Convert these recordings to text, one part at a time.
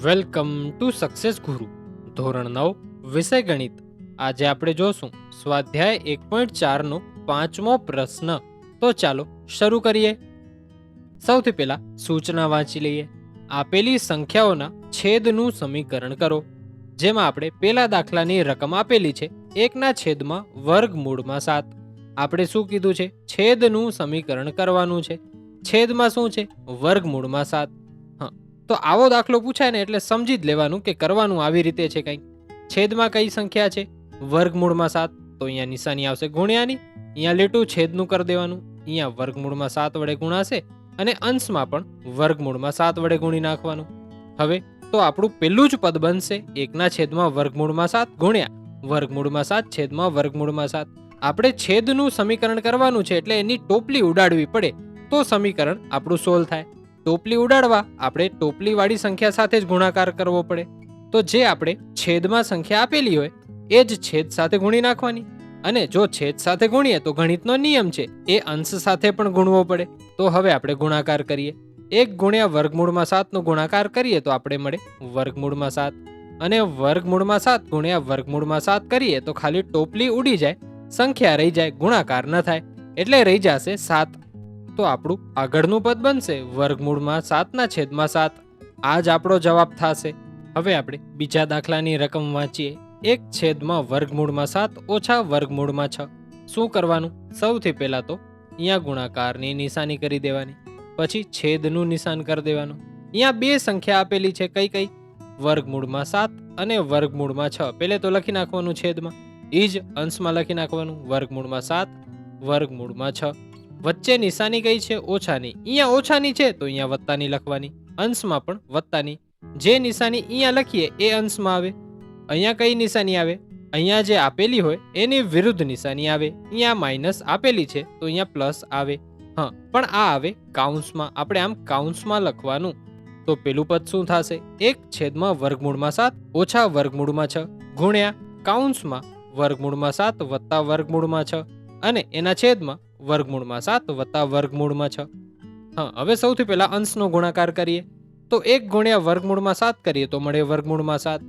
Welcome to success ગુરુ ધોરણ 9 વિષય ગણિત. આજે આપણે જોશું સ્વાધ્યાય 1.4 નો પાંચમો પ્રશ્ન. તો ચાલો શરૂ કરીએ. સૌથી પહેલા સૂચના વાંચી લઈએ. આપેલી સંખ્યાઓના છેદનું સમીકરણ કરો. જેમાં આપણે પેલા દાખલાની રકમ આપેલી છે 1/વર્ગમૂળમાં 7. આપણે શું કીધું છે? છેદનું સમીકરણ કરવાનું છે. છેદમાં શું છે? વર્ગમૂળમાં 7. તો આવો દાખલો પૂછાય ને એટલે સમજી જ લેવાનું કે કરવાનું આવી રીતે છે. કંઈક છેદમાં કઈ સંખ્યા છે? વર્ગમૂળમાં 7. તો અહીંયા નિશાની આવશે ગુણ્યાની. અહીંયા લીટું છેદનું કરી દેવાનું. અહીંયા વર્ગમૂળમાં 7 વડે ગુણાશે અને અંશમાં પણ વર્ગમૂળમાં 7 વડે ગુણી નાખવાનું. હવે તો આપણું પેલું જ પદ બનશે 1/વર્ગમૂળમાં 7 ગુણ્યા વર્ગમૂળમાં 7 છેદમાં વર્ગમૂળમાં 7. આપણે છેદનું સમીકરણ કરવાનું છે એટલે એની ટોપલી ઉડાડવી પડે તો સમીકરણ આપણું સોલ્વ થાય. ટોપલી ઉડાડવા આપણે ટોપલી વાળી સંખ્યા સાથે જ ગુણાકાર કરવો પડે. તો જે આપણે છેદમાં સંખ્યા આપેલી હોય એ જ છેદ સાથે ગુણી નાખવાની. અને જો છેદ સાથે ગુણીએ તો ગણિતનો નિયમ છે એ અંશ સાથે પણ ગુણવો પડે. તો હવે આપણે ગુણાકાર કરીએ. 1/વર્ગમૂળમાં 7 નો ગુણાકાર કરીએ તો આપણે મળે વર્ગમૂળમાં 7 અને વર્ગમૂળમાં 7 ગુણ્યા વર્ગમૂળમાં 7 કરીએ તો ખાલી ટોપલી ઉડી જાય, સંખ્યા રહી જાય, ગુણાકાર ન થાય એટલે રહી જશે 7. તો આપણું આગળનું પદ બનશે વર્ગમૂળમાં 7/7. આ જ આપણો જવાબ થશે. હવે આપણે બીજા દાખલાની રકમ વાંચીએ. 1/વર્ગમૂળમાં 7 ઓછા વર્ગમૂળમાં 6. શું કરવાનું? સૌથી પહેલા તો અહીંયા ગુણાકારની નિશાની કરી દેવાની, પછી છેદનું નિશાન કરી દેવાનું. અહીંયા બે સંખ્યા આપેલી છે. કઈ કઈ? વર્ગમૂળમાં 7 અને વર્ગમૂળમાં 6. પહેલે તો લખી નાખવાનું છેદમાં, એ જ અંશમાં લખી નાખવાનું વર્ગમૂળમાં 7 વર્ગમૂળમાં 6. વચ્ચે નિશાની કઈ છે? ઓછાની. અહીંયા ઓછાની છે તો અહીંયા વત્તાની લખવાની, અંશમાં પણ વત્તાની. જે નિશાની અહીંયા લખીએ એ અંશમાં આવે. અહીંયા કઈ નિશાની આવે? અહીંયા જે આપેલી હોય એની વિરુદ્ધ નિશાની આવે. અહીંયા માઇનસ આપેલી છે તો અહીંયા પ્લસ આવે. પણ આ આવે કાઉન્સમાં. આપણે આમ કાઉન્સમાં લખવાનું. તો પેલું પદ શું થશે? 1/વર્ગમૂળમાં 7 ઓછા વર્ગમૂળમાં 6 ગુણ્યા કાઉન્સમાં વર્ગમૂળમાં 7 વત્તા વર્ગમૂળમાં 6 અને એના છેદમાં વર્ગમૂળમાં 7 વત્તા વર્ગમૂળમાં 6. હવે સૌથી પહેલા અંશનો ગુણાકાર કરીએ. તો 1/વર્ગમૂળમાં 7 કરીએ તો મળે વર્ગમૂળમાં 7,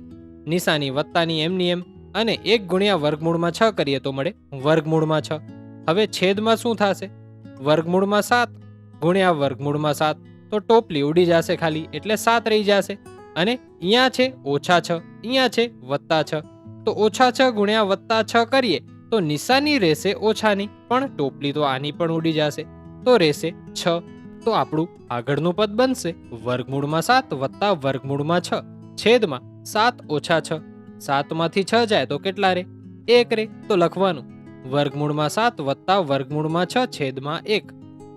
નિશાની વત્તાની એમની એમ, અને 1/વર્ગમૂળમાં 6 કરીએ તો મળે વર્ગમૂળમાં 6. હવે છેદમાં શું થશે? વર્ગમૂળમાં 7 ગુણ્યા વર્ગમૂળમાં 7. તો ટોપલી ઉડી જશે ખાલી એટલે 7 રહી જશે. અને અહીંયા છે -6, અહીંયા છે +6. તો -6 ગુણ્યા +6 કરીએ તો નિશાની રહેશે ઓછાની, પણ ટોપલી તો આની પણ ઉડી જશે તો રહેશે 6. તો આપણું આગળનું પદ બનશે વર્ગમૂળમાં 7 વત્તા વર્ગમૂળમાં 6 છેદમાં 7 ઓછા 6. 7 માંથી 6 જાય તો કેટલા રે? 1 રે. તો લખવાનું વર્ગમૂળમાં 7 વત્તા વર્ગમૂળમાં 6 છેદમાં 1.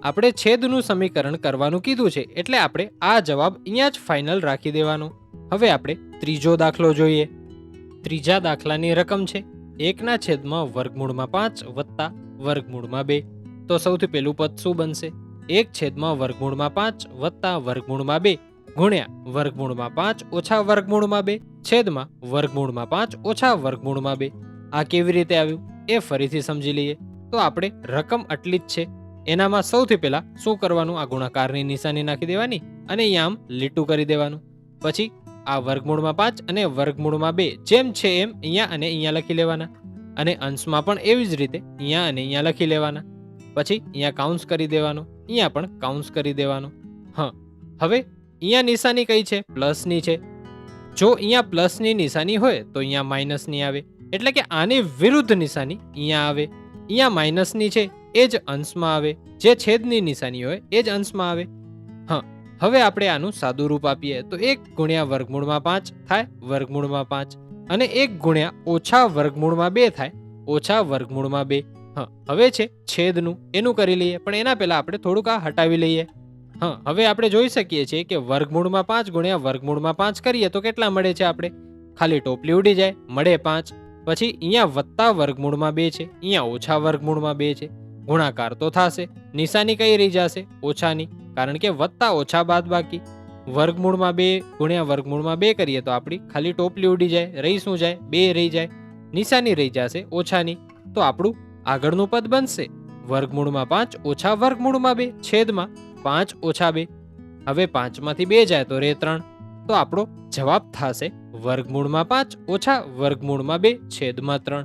આપણે છેદનું સમીકરણ કરવાનું કીધું છે એટલે આપણે આ જવાબ અહીંયા જ ફાઇનલ રાખી દેવાનો. હવે આપણે ત્રીજો દાખલો જોઈએ. ત્રીજા દાખલાની રકમ છે 1/વર્ગમૂળમાં 5 વત્તા વર્ગમૂળમાં 2. તો સૌથી પહેલું પદ શું બનશે? 1/વર્ગમૂળમાં 5 વત્તા વર્ગમૂળમાં 2 ગુણ્યા વર્ગમૂળમાં 5 ઓછા વર્ગમૂળમાં 2 છેદમાં વર્ગમૂળમાં 5 ઓછા વર્ગમૂળમાં 2. આ કેવી રીતે આવ્યું એ ફરીથી સમજી લઈએ. તો આપણે રકમ આટલી જ છે. એનામાં સૌથી પહેલા શું કરવાનું? આ ગુણાકારની નિશાની નાખી દેવાની અને અહીંયા આમ લીટું કરી દેવાનું. પછી આ વર્ગમૂળમાં 5 અને વર્ગમૂળમાં 2 જેમ છે એમ અહીંયા અને અહીંયા લખી લેવાના. અને અંશમાં પણ એવી જ રીતે અહીંયા અને અહીંયા લખી લેવાના. પછી અહીંયા કાઉન્સ કરી દેવાનો, અહીંયા પણ કાઉન્સ કરી દેવાનો. હવે અહીંયા નિશાની કઈ છે? પ્લસની છે. જો અહીંયા પ્લસની નિશાની હોય તો અહીંયા માઇનસની આવે, એટલે કે આની વિરુદ્ધ નિશાની અહીંયા આવે. અહીંયા માઇનસની છે એ જ અંશમાં આવે, જે છેદની નિશાની હોય એ જ અંશમાં આવે. હવે આપણે આનું સાદું રૂપ આપીએ તો 1/વર્ગમૂળમાં 5 થાય વર્ગમૂળમાં 5 અને 1 વર્ગમૂળમાં 2 થાય ઓછા વર્ગમૂળમાં 2. હવે છે છેદનું, એનું કરી લઈએ, પણ એના પહેલા આપણે થોડુંક આ હટાવી લઈએ. હવે આપણે જોઈ શકીએ છીએ કે વર્ગમૂળમાં 5 ગુણ્યા વર્ગમૂળમાં 5 કરીએ તો કેટલા મળે છે? આપણે ખાલી ટોપલી ઉડી જાય, મળે 5. પછી અહીંયા વત્તા વર્ગમૂળમાં 2 છે, અહીંયા ઓછા વર્ગમૂળમાં 2 છે. ગુણાકાર તો થશે, નિશાની કઈ રહી જશે? ઓછાની, કારણ કે વત્તા ઓછા બાદ બાકી. વર્ગમૂળમાં 2 ગુણ્યા વર્ગમૂળમાં 2 કરીએ તો આપણી ખાલી ટોપલી ઉડી જાય, રહી શું જાય? 2 રહી જાય, નિશાની રહી જશે ઓછાની. તો આપણું આગળનું પદ બનશે વર્ગમૂળમાં 5 ઓછા વર્ગમૂળમાં 2 છેદમાં 5 ઓછા 2. હવે 5 માંથી 2 જાય તો રે 3. તો આપણો જવાબ થશે વર્ગમૂળમાં 5 ઓછા વર્ગમૂળમાં 2 છેદમાં 3.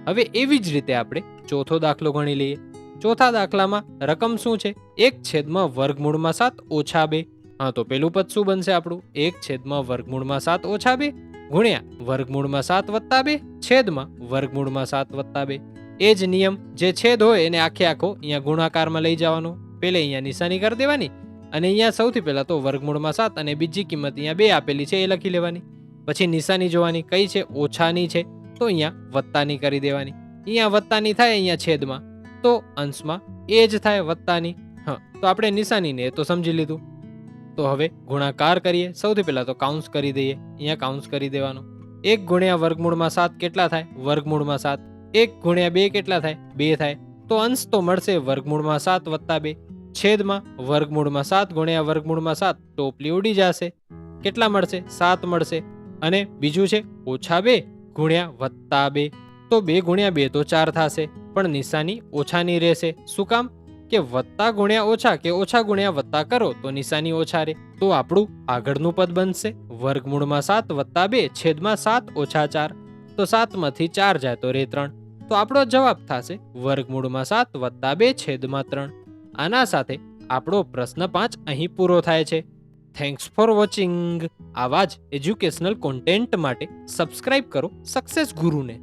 હવે એવી જ રીતે આપણે ચોથો દાખલો ગણી લઈએ. ચોથા દાખલામાં રકમ શું છે? 1 છેદમાં વર્ગમૂળમાં 7 ઓછા 2. હા, તો પેલું પદ શું બનશે આપણું? 1 છેદમાં વર્ગમૂળમાં 7 ઓછા 2 ગુણ્યા વર્ગમૂળમાં 7 વત્તા 2 છેદમાં વર્ગમૂળમાં 7 વત્તા 2. એ જ નિયમ, જે છેદ હોય એને આખે આખો અહીંયા ગુણાકારમાં લઈ જવાનો. પેલે અહીંયા નિશાની કરી દેવાની અને અહીંયા સૌથી પહેલા તો વર્ગમૂળમાં 7 અને બીજી કિંમત અહીંયા 2 આપેલી છે એ લખી લેવાની. પછી નિશાની જોવાની, કઈ છે? ઓછાની છે, તો અહીંયા વત્તાની કરી દેવાની. અહીંયા વત્તાની થાય અહીંયા છેદમાં, તો અંશમાં એ જ થાય વત્તાની. હા, તો આપણે નિશાનીને એ તો સમજી લીધું. તો હવે ગુણાકાર કરીએ. સૌથી પહેલા તો કાઉન્સ કરી દઈએ. અહીંયા કાઉન્સ કરી દેવાનો. 1 ગુણ્યા વર્ગમૂળમાં 7 કેટલા થાય? વર્ગમૂળમાં 7. 1 ગુણ્યા 2 કેટલા થાય? 2 થાય. તો અંશ તો મળશે વર્ગમૂળમાં 7 વત્તા 2 છેદમાં વર્ગમૂળમાં 7 ગુણ્યા વર્ગમૂળમાં 7 ટોપલી ઉડી જશે. કેટલા મળશે? 7 મળશે. અને બીજું છે ઓછા 2 ગુણ્યા વત્તા 2. તો 2 ગુણ્યા 2 તો 4 થશે, પણ નિશાની ઓછાની રહેશે. શું કામ? કે વત્તા ગુણ્યા ઓછા કે ઓછા ગુણ્યા વત્તા કરો તો નિશાની ઓછા રહે. તો આપણું આગળનું પદ બનશે વર્ગમૂળમાં 7 વત્તા 2 છેદમાં 7 ઓછા 4. તો 7 માંથી 4 જાય તો રહે 3. તો આપણો જવાબ થશે વર્ગમૂળમાં 7 વત્તા 2 છેદમાં 3. આના સાથે આપણો પ્રશ્ન 5 અહીં પૂરો થાય છે. Thanks for watching. આવા જ એજ્યુકેશનલ કોન્ટેન્ટ માટે સબસ્ક્રાઇબ કરો સક્સેસ ગુરુને.